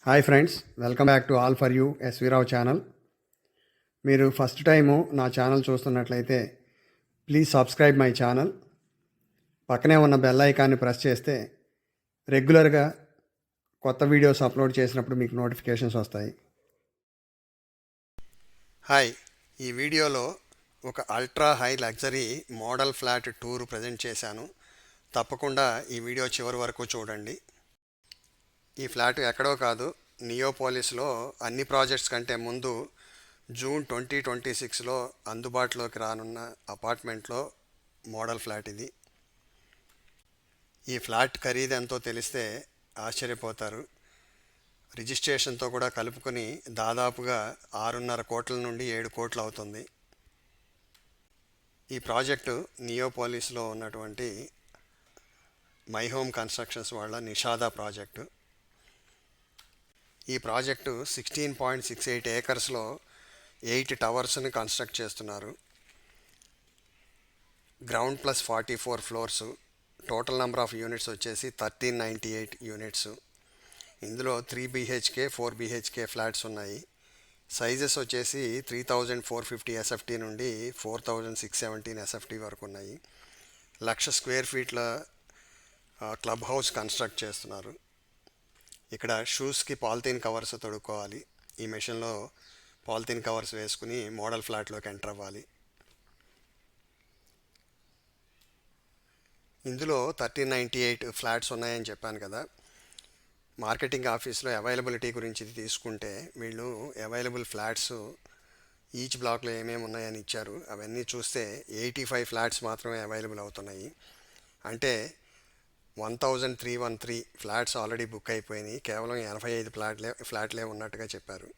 Hi friends, welcome back to All For You S V Rao channel. మీరు first time నా channel చూస్తున్నట్లయితే please subscribe my channel. పక్కనే ఉన్న bell ఐకాన్ని ప్రెస్ చేస్తే రెగ్యులర్గా కొత్త వీడియోస్ అప్లోడ్ చేసినప్పుడు మీకు నోటిఫికేషన్స్ వస్తాయి. హాయ్, ఈ వీడియోలో ఒక ultra high luxury model flat tour present చేశాను. తప్పకుండా ఈ వీడియో చివరి వరకు చూడండి. ఈ ఫ్లాట్ ఎక్కడో కాదు, నియోపోలిస్లో అన్ని ప్రాజెక్ట్స్ కంటే ముందు జూన్ 2026లో అందుబాటులోకి రానున్న అపార్ట్మెంట్లో మోడల్ ఫ్లాట్ ఇది. ఈ ఫ్లాట్ ఖరీదు ఎంతో తెలిస్తే ఆశ్చర్యపోతారు. రిజిస్ట్రేషన్తో కూడా కలుపుకొని దాదాపుగా 6.5 కోట్ల నుండి 7 కోట్లు అవుతుంది. ఈ ప్రాజెక్టు నియోపోలిస్లో ఉన్నటువంటి మై హోమ్ కన్స్ట్రక్షన్స్ వాళ్ళ నిషాదా ప్రాజెక్టు. ఈ ప్రాజెక్టు 16.68 ఏకర్స్లో 8 టవర్స్ని కన్స్ట్రక్ట్ చేస్తున్నారు. Ground plus 44 floors. Total number of units వచ్చేసి 1398 యూనిట్స్. ఇందులో 3 BHK 4 BHK ఫ్లాట్స్ ఉన్నాయి. సైజెస్ వచ్చేసి 3450 SFT నుండి 4617 SFT వరకు ఉన్నాయి. 1,00,000 స్క్వేర్ ఫీట్ల క్లబ్ హౌస్ కన్స్ట్రక్ట్ చేస్తున్నారు. ఇక్కడ షూస్కి పాలిథీన్ కవర్స్ తొడుక్కోవాలి. ఈ మెషిన్లో పాలిథీన్ కవర్స్ వేసుకుని మోడల్ ఫ్లాట్లోకి ఎంటర్ అవ్వాలి. ఇందులో 1398 ఫ్లాట్స్ ఉన్నాయని చెప్పాను కదా. మార్కెటింగ్ ఆఫీస్లో అవైలబిలిటీ గురించి తీసుకుంటే వీళ్ళు అవైలబుల్ ఫ్లాట్స్ ఈచ్ బ్లాక్లో ఏమేమి ఉన్నాయని ఇచ్చారు. అవన్నీ చూస్తే 85 ఫ్లాట్స్ మాత్రమే అవైలబుల్ అవుతున్నాయి. అంటే 1313 ఫ్లాట్స్ ఆల్రెడీ బుక్ అయిపోయినాయి. కేవలం 85 ఫ్లాట్లే ఉన్నట్టుగా చెప్పారు.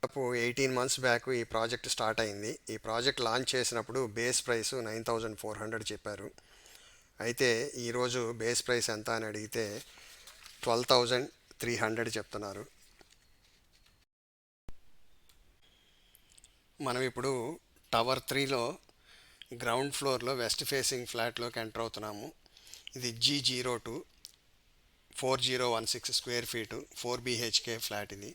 18 months బ్యాక్ ఈ ప్రాజెక్ట్ స్టార్ట్ అయింది. ఈ ప్రాజెక్ట్ లాంచ్ చేసినప్పుడు బేస్ ప్రైస్ 9400 చెప్పారు. అయితే ఈరోజు బేస్ ప్రైస్ ఎంత అని అడిగితే 12,300 చెప్తున్నారు. మనం ఇప్పుడు టవర్ 3లో గ్రౌండ్ ఫ్లోర్లో వెస్ట్ ఫేసింగ్ ఫ్లాట్లోకి ఎంటర్ అవుతున్నాము. ఇది G02 4016 square feet 4 BHK flat. ఇది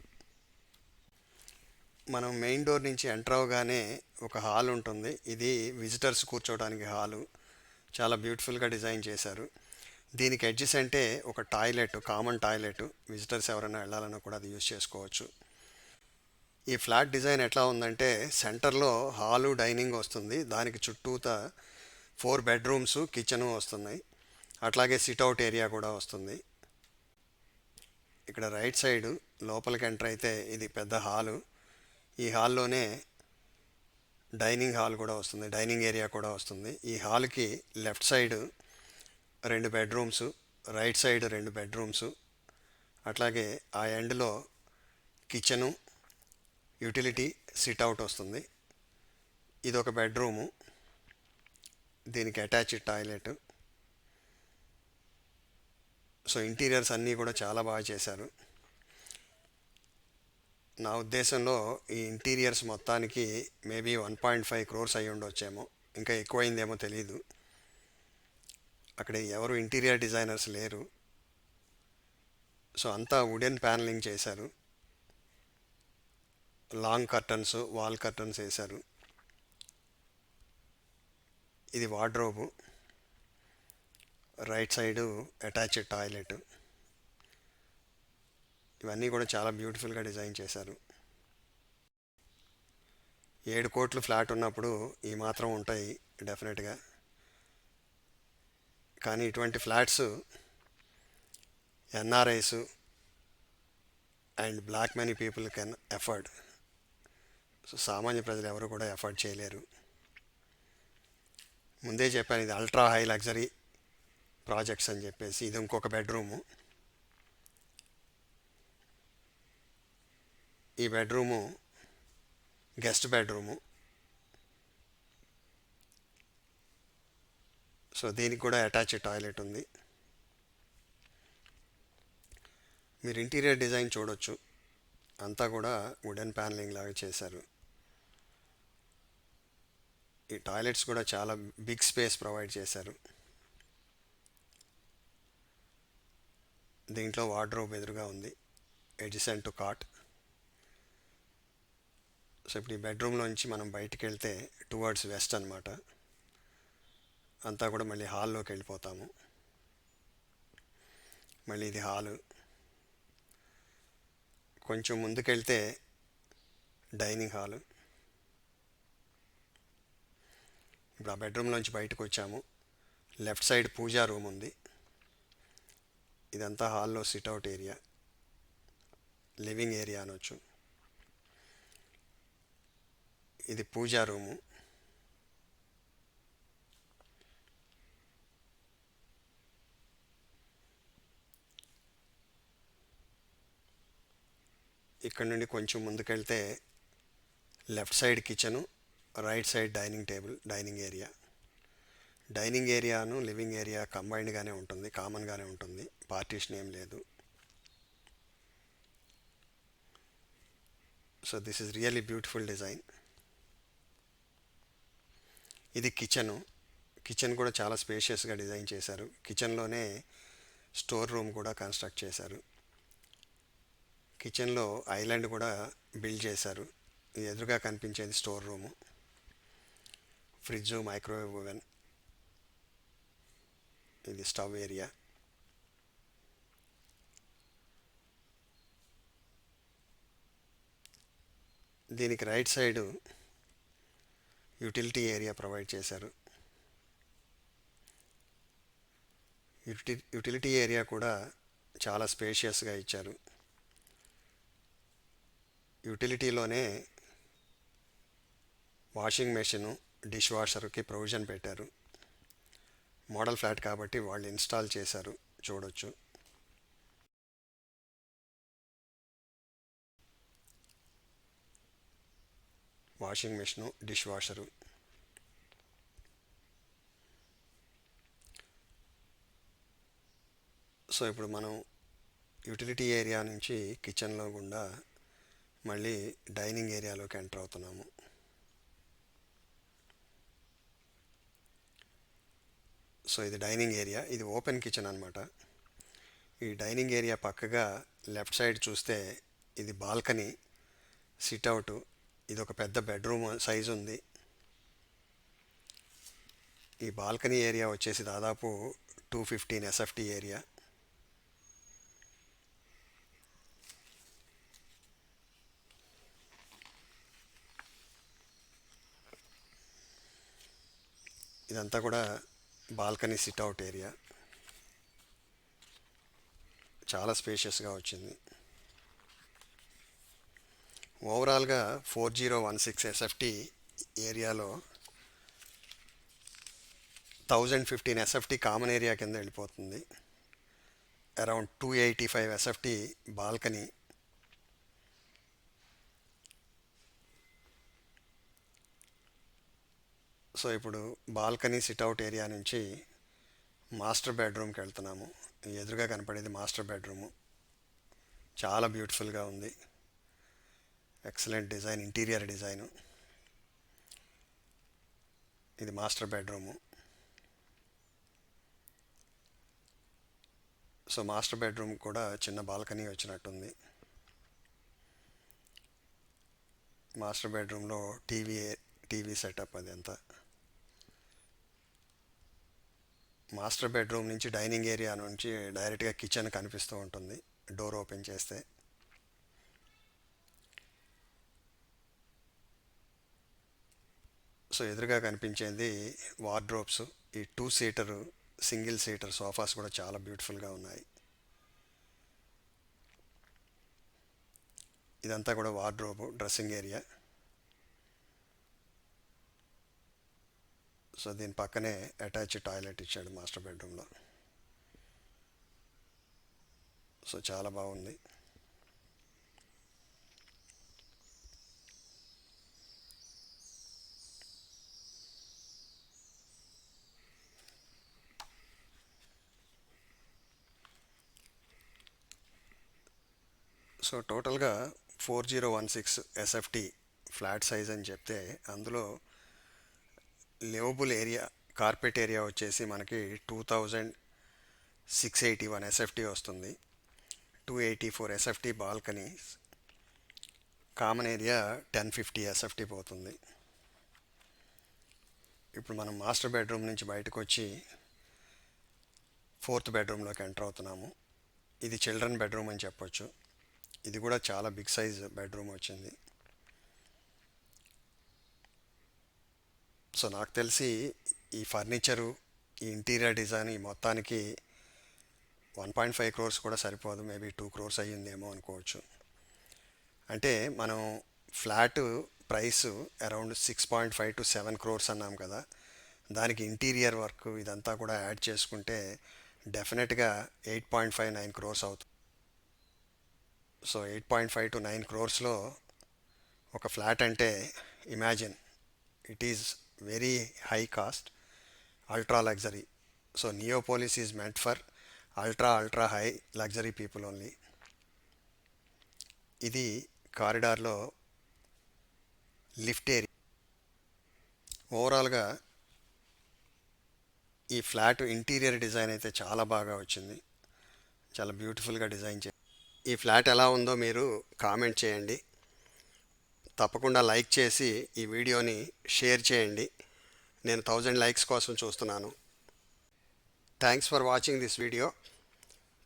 మనం మెయిన్ డోర్ నుంచి ఎంటర్ అవగానే ఒక హాల్ ఉంటుంది. ఇది విజిటర్స్ కూర్చోవడానికి హాలు. చాలా బ్యూటిఫుల్గా డిజైన్ చేశారు. దీనికి ఎడ్జెస్ అంటే ఒక టాయిలెట్, కామన్ టాయిలెట్. విజిటర్స్ ఎవరైనా వెళ్ళాలన్నా కూడా అది యూజ్ చేసుకోవచ్చు. ఈ ఫ్లాట్ డిజైన్ ఎట్లా ఉందంటే సెంటర్లో హాలు, డైనింగ్ వస్తుంది. దానికి చుట్టూతా 4 బెడ్రూమ్స్, కిచెను వస్తున్నాయి. అట్లాగే సిట్అవుట్ ఏరియా కూడా వస్తుంది. ఇక్కడ రైట్ సైడు లోపలికి ఎంటర్ అయితే ఇది పెద్ద హాలు. ఈ హాల్లోనే డైనింగ్ హాల్ కూడా వస్తుంది, డైనింగ్ ఏరియా కూడా వస్తుంది. ఈ హాల్కి left side 2 bedrooms, right side 2 bedrooms, అట్లాగే ఆ ఎండ్లో కిచెను, యూటిలిటీ, సిట్అవుట్ వస్తుంది. ఇదొక బెడ్రూము, దీనికి అటాచ్డ్ టాయిలెట్. సో ఇంటీరియర్స్ అన్నీ కూడా చాలా బాగా చేశారు. నా ఉద్దేశంలో ఈ ఇంటీరియర్స్ మొత్తానికి మేబీ 1.5 crores అయి ఉండొచ్చేమో, ఇంకా ఎక్కువైందేమో తెలీదు. అక్కడ ఎవరు ఇంటీరియర్ డిజైనర్స్ లేరు. సో అంతా వుడెన్ ప్యానలింగ్ చేశారు. లాంగ్ కర్టన్స్, వాల్ కర్టన్స్ వేశారు. ఇది wardrobe, right side attached toilet. ఇవన్నీ కూడా చాలా బ్యూటిఫుల్గా డిజైన్ చేశారు. 7 కోట్లు ఫ్లాట్ ఉన్నప్పుడు ఈ మాత్రం ఉంటాయి డెఫినెట్గా. కానీ ఇటువంటి flats NRIs and black money people can afford. So సామాన్య ప్రజలు ఎవరు కూడా ఎఫర్డ్ చేయలేరు. ముందే చెప్పాను, ఇది అల్ట్రా హై లగ్జరీ ప్రాజెక్ట్స్ అని చెప్పేసి. ఇది ఇంకొక బెడ్రూము. ఈ బెడ్రూము గెస్ట్ బెడ్రూము. సో దీనికి కూడా అటాచ్డ్ టాయిలెట్ ఉంది. మీరు ఇంటీరియర్ డిజైన్ చూడొచ్చు, అంతా కూడా వుడెన్ ప్యానలింగ్ లాగా చేశారు. ఈ టాయిలెట్స్ కూడా చాలా బిగ్ స్పేస్ ప్రొవైడ్ చేశారు. దీంట్లో వార్డ్రోబ్ ఎదురుగా ఉంది. Adjacent to cart. సో ఇప్పుడు ఈ బెడ్రూమ్లోంచి మనం బయటికి వెళ్తే టువర్డ్స్ వెస్ట్ అనమాట. అంతా కూడా మళ్ళీ హాల్లోకి వెళ్ళిపోతాము. మళ్ళీ ఇది హాలు. కొంచెం ముందుకెళ్తే డైనింగ్ హాలు. ఇప్పుడు ఆ బెడ్రూమ్లోంచి బయటకు వచ్చాము. లెఫ్ట్ సైడ్ పూజా రూమ్ ఉంది. ఇదంతా హాల్లో సిట్అవుట్ ఏరియా, లివింగ్ ఏరియా అనొచ్చు. ఇది పూజా రూము. ఇక్కడ నుండి కొంచెం ముందుకెళ్తే left side kitchen, right side dining table, dining area. Dining ఏరియాను లివింగ్ ఏరియా కంబైన్డ్గానే ఉంటుంది, కామన్గానే ఉంటుంది, పార్టీషన్ ఏం లేదు. So this is really beautiful design. ఇది కిచెను. కిచెన్ కూడా చాలా స్పేషియస్గా డిజైన్ చేశారు. కిచెన్లోనే స్టోర్ రూమ్ కూడా కన్స్ట్రక్ట్ చేశారు. కిచెన్లో ఐలాండ్ కూడా బిల్డ్ చేశారు. ఇది ఎదురుగా కనిపించేది store room. Fridge, microwave oven. ఇది స్టవ్ ఏరియా. దీనికి right side utility area provide చేశారు. యూటిలిటీ ఏరియా కూడా చాలా స్పేషియస్గా ఇచ్చారు. యూటిలిటీలోనే వాషింగ్ మెషిను, డిష్ వాషర్కి ప్రొవిజన్ పెట్టారు. మోడల్ ఫ్లాట్ కాబట్టి వాళ్ళు ఇన్స్టాల్ చేశారు, చూడొచ్చు. Washing machine, dish washer. So ఇప్పుడు మనం యూటిలిటీ ఏరియా నుంచి కిచెన్లో గుండా మళ్ళీ డైనింగ్ ఏరియాలోకి ఎంటర్ అవుతున్నాము. సో ఇది డైనింగ్ ఏరియా. ఇది ఓపెన్ కిచెన్ అనమాట. ఈ డైనింగ్ ఏరియా పక్కగా లెఫ్ట్ సైడ్ చూస్తే ఇది బాల్కనీ, సిట్అవుట్. ఇది ఒక పెద్ద బెడ్రూమ్ సైజు ఉంది. ఈ బాల్కనీ ఏరియా వచ్చేసి దాదాపు 215 SFT ఏరియా. ఇదంతా కూడా బాల్కనీ సిట్అవుట్ ఏరియా. చాలా స్పేషియస్గా వచ్చింది. ఓవరాల్గా 4016 SFT ఏరియాలో 1015 SFT కామన్ ఏరియా కింద వెళ్ళిపోతుంది. Around 285 SFT balcony. సో ఇప్పుడు బాల్కనీ సిట్అవుట్ ఏరియా నుంచి మాస్టర్ బెడ్రూమ్కి వెళ్తున్నాము. ఎదురుగా కనపడేది మాస్టర్ బెడ్రూము. చాలా బ్యూటిఫుల్గా ఉంది. Excellent design, interior design. ఇది master bedroom. So master bedroom కూడా చిన్న బాల్కనీ వచ్చినట్టుంది. మాస్టర్ బెడ్రూమ్లో టీవీ సెటప్ అది అంతా. మాస్టర్ బెడ్రూమ్ నుంచి డైనింగ్ ఏరియా నుంచి డైరెక్ట్గా కిచెన్ కనిపిస్తూ ఉంటుంది డోర్ ఓపెన్ చేస్తే. సో ఎదురుగా కనిపించేది వార్డ్రోబ్స్. ఈ 2 సీటర్, సింగిల్ సీటర్ సోఫాస్ కూడా చాలా బ్యూటిఫుల్గా ఉన్నాయి. ఇదంతా కూడా వార్డ్రోబ్, డ్రెస్సింగ్ ఏరియా. సో దీని పక్కనే అటాచ్ టాయిలెట్ ఇచ్చాడు మాస్టర్ బెడ్రూమ్లో. సో చాలా బాగుంది. సో టోటల్గా 4016 SFT ఫ్లాట్ సైజ్ అని చెప్తే అందులో లివబుల్ ఏరియా, కార్పెట్ ఏరియా వచ్చేసి మనకి 2681 SFT వస్తుంది. 284 SFT balconies, common area 1050 SFT పోతుంది. ఇప్పుడు మనం మాస్టర్ బెడ్రూమ్ నుంచి బయటకు వచ్చి 4th బెడ్రూమ్లోకి ఎంటర్ అవుతున్నాము. ఇది చిల్డ్రన్ బెడ్రూమ్ అని చెప్పొచ్చు. ఇది కూడా చాలా బిగ్ సైజ్ బెడ్రూమ్ వచ్చింది. సో నాకు తెలిసి ఈ ఫర్నిచరు, ఈ ఇంటీరియర్ డిజైన్, ఈ మొత్తానికి 1.5 crores కూడా సరిపోదు, మేబీ 2 crores అయ్యిందేమో అనుకోవచ్చు. అంటే మనం flat price around 6.5 to 7 crores అన్నాం కదా, దానికి ఇంటీరియర్ వర్క్ ఇదంతా కూడా యాడ్ చేసుకుంటే డెఫినెట్గా 8.5-9 crores అవుతుంది. సో 8.5 to 9 crores ఒక ఫ్లాట్ అంటే imagine, it is very high cost, ultra luxury. So Neopolis is meant for ultra high luxury people only. ఇది కారిడార్లో లిఫ్ట్ ఏరియా. ఓవరాల్గా ఈ ఫ్లాట్ ఇంటీరియర్ డిజైన్ అయితే చాలా బాగా వచ్చింది, చాలా బ్యూటిఫుల్గా డిజైన్ ఈ ఫ్లాట్ ఎలా ఉందో మీరు కామెంట్ చేయండి. తప్పకుండా లైక్ చేసి ఈ వీడియోని షేర్ చేయండి. నేను 1000 likes కోసం చూస్తున్నాను. Thanks for watching this video.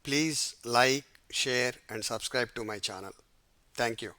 Please like, share and subscribe to my channel. Thank you.